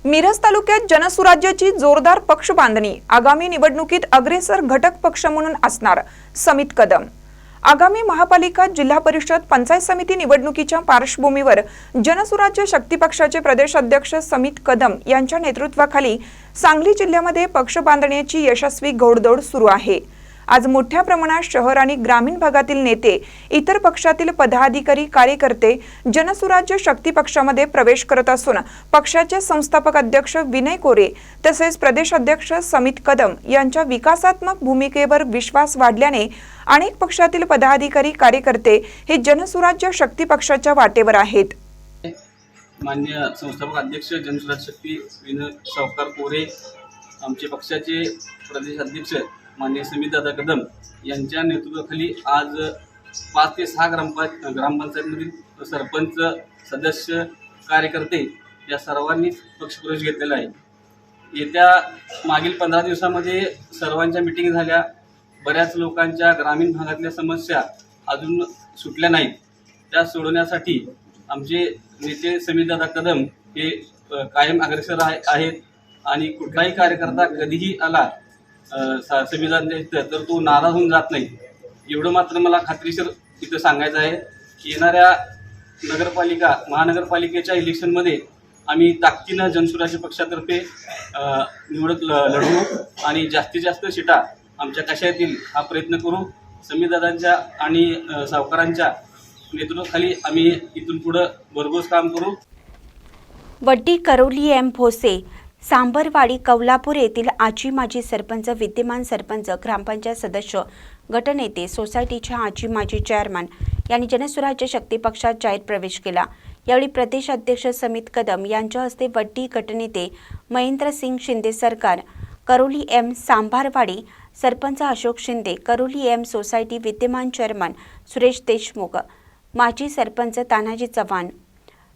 मिरज तालुक्यात जनसुराज्याची जोरदार पक्ष बांधणी आगामी निवडणुकीत अग्रेसर घटक पक्ष म्हणून असणार समित कदम। आगामी महापालिका जिल्हा परिषद पंचायत समिती निवडणुकीच्या पार्श्वभूमीवर जनसुराज्य शक्ती पक्षाचे प्रदेश अध्यक्ष समित कदम यांच्या नेतृत्वाखाली सांगली जिल्ह्यामध्ये पक्ष बांधण्याची यशस्वी घोडदौड सुरू आहे। आज मोठ्या प्रमाणात शहर आणि ग्रामीण भागातील नेते, इतर पक्षातील पदाधिकारी, कार्यकर्ते जनसुराज्य शक्ती पक्षामध्ये प्रवेश करत असून पक्षाचे संस्थापक अध्यक्ष विनय कोरे तसेच प्रदेश अध्यक्ष समित कदम यांच्या विकासात्मक भूमिकेवर विश्वास वाढल्याने अनेक पक्षातील पदाधिकारी, कार्यकर्ते हे जनसुराज्य शक्ती पक्षाच्या वाटेवर आहेत। माननीय संस्थापक अध्यक्ष जनसुराज्य शक्ती विनय सावकार कोरे, आमचे पक्षाचे प्रदेश अध्यक्ष माननीय समितदादा कदम यांच्या नेतृत्वाखाली आज 5 ते 6 ग्रामपंचायतमधील सरपंच, सदस्य, कार्यकर्ते या सर्वांनी पक्षप्रवेश घेतलेला आहे। येत्या मागील 15 दिवसामध्ये सर्वांच्या मीटिंग झाल्या। बऱ्याच लोकांच्या ग्रामीण भागातल्या समस्या अजून सुटल्या नाहीत, त्या सोडवण्यासाठी आमचे नेते समितदादा कदम हे कायम अग्रेसर आहेत आणि कुठलाही कार्यकर्ता कधीही आला संविधानाच्या इथं तर तो नाराज होऊन जात नाही। एवढं मात्र मला खात्रीशीर इथं सांगायचं आहे की येणाऱ्या महानगरपालिकेच्या इलेक्शनमध्ये आम्ही ताकदीनं जनसुराज्य पक्षातर्फे निवडणूक लढवू आणि जास्तीत जास्त सीटा आमच्या कशा येतील हा प्रयत्न करू। समितदादांच्या आणि सावकारांच्या नेतृत्वाखाली आम्ही इथून पुढे भरघोस काम करू। वड्डी करोली एम भोसे, सांबरवाडी, कौलापूर येथील आजी माजी सरपंच, विद्यमान सरपंच, ग्रामपंचायत सदस्य, गटनेते, सोसायटीच्या आजी माजी चेअरमन यांनी जनसुराज्य शक्ती पक्षात जाहीर प्रवेश केला। यावेळी प्रदेश अध्यक्ष समित कदम यांच्या हस्ते वड्डी गटनेते महेंद्र सिंग शिंदे सरकार, करोली एम सांभारवाडी सरपंच अशोक शिंदे, करोली एम सोसायटी विद्यमान चेअरमन सुरेश देशमुख, माजी सरपंच तानाजी चव्हाण,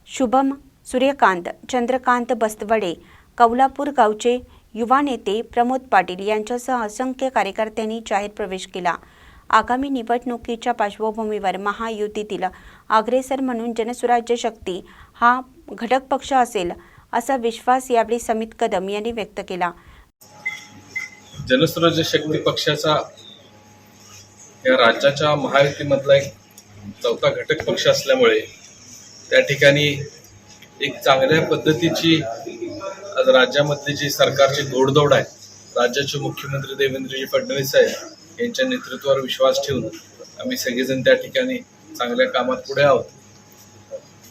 शुभम सूर्यकांत, चंद्रकांत बस्तवडे, कौलापूर गावचे युवा नेते प्रमोद पाटील यांच्यासह असंख्य कार्यकर्त्यांनी जाहीर प्रवेश केला। आगामी निवडणुकीच्या पार्श्वभूमीवर महायुतीतील अग्रेसर म्हणून जनसुराज्य शक्ती हा घटक पक्ष असेल असा विश्वास यावेळी समित कदम यांनी व्यक्त केला। जनसुराज्य शक्ती पक्षाचा या राज्याच्या महायुतीमधला एक चौथा घटक पक्ष असल्यामुळे त्या ठिकाणी एक चांगल्या पद्धतीची आज राज्यामधली जी सरकारची घोडदौड आहे, राज्याचे मुख्यमंत्री देवेंद्रजी फडणवीस साहेब यांच्या नेतृत्वावर विश्वास ठेवून आम्ही सगळेजण त्या ठिकाणी चांगल्या कामात पुढे आहोत।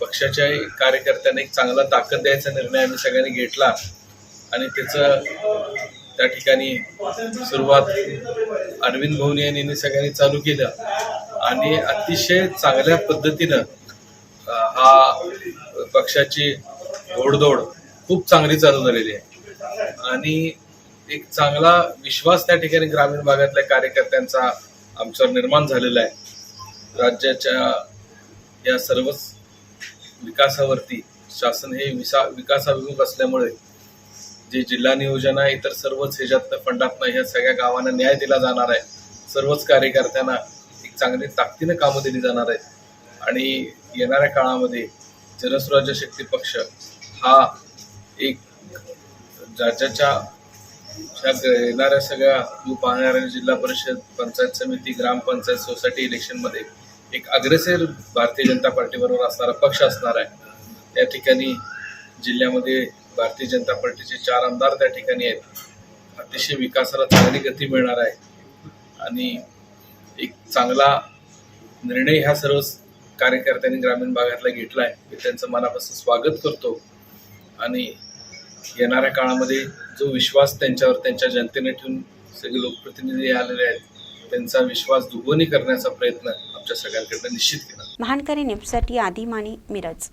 पक्षाच्या कार्यकर्त्यांना एक चांगला ताकद द्यायचा निर्णय आम्ही सगळ्यांनी घेतला आणि त्याचं त्या ठिकाणी सुरुवात अरविंद भवनी यांनी सगळ्यांनी चालू केलं आणि अतिशय चांगल्या पद्धतीनं हा पक्षाची घोडदौड खूप चांगली चालू झालेली आहे आणि एक चांगला विश्वास त्या ठिकाणी ग्रामीण भागातल्या कार्यकर्त्यांचा आमच्यावर निर्माण झालेला आहे। राज्याच्या या सर्वच विकासावरती शासन हे विकासाभिमुख असल्यामुळे जे जिल्हा नियोजन आहे, इतर सर्वच ह्याच्यातनं फंडातनं ह्या सगळ्या गावांना न्याय दिला जाणार आहे। सर्वच कार्यकर्त्यांना एक चांगली ताकदीनं कामं दिली जाणार आहेत आणि येणाऱ्या काळामध्ये जनसुराज्य शक्ती पक्ष हा एक राज्याच्या येणाऱ्या सगळ्या पाहणाऱ्या जिल्हा परिषद, पंचायत समिती, ग्रामपंचायत, सोसायटी इलेक्शनमध्ये एक अग्रेसर भारतीय जनता पार्टीबरोबर असणारा पक्ष असणार आहे। त्या ठिकाणी जिल्ह्यामध्ये भारतीय जनता पार्टीचे 4 आमदार त्या ठिकाणी आहेत। अतिशय विकासाला चांगली गती मिळणार आहे आणि एक चांगला निर्णय ह्या सर्व कार्यकर्त्यांनी ग्रामीण भागातला घेतला आहे। मी त्यांचं मनापासून स्वागत करतो आणि येणाऱ्या काळामध्ये जो विश्वास त्यांच्यावर त्यांच्या जनतेने ठेवून सगळे लोकप्रतिनिधी आलेले आहेत, त्यांचा विश्वास दुप्पट करण्याचा प्रयत्न आमच्या सगळ्यांकडून निश्चित केला। महानकरी न्यूजसाठी आदिमानी, मिरज।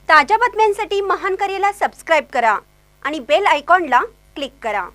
ताज्या बातम्यांसाठी महानकरीला सबस्क्राईब करा आणि बेल आयकॉनला क्लिक करा।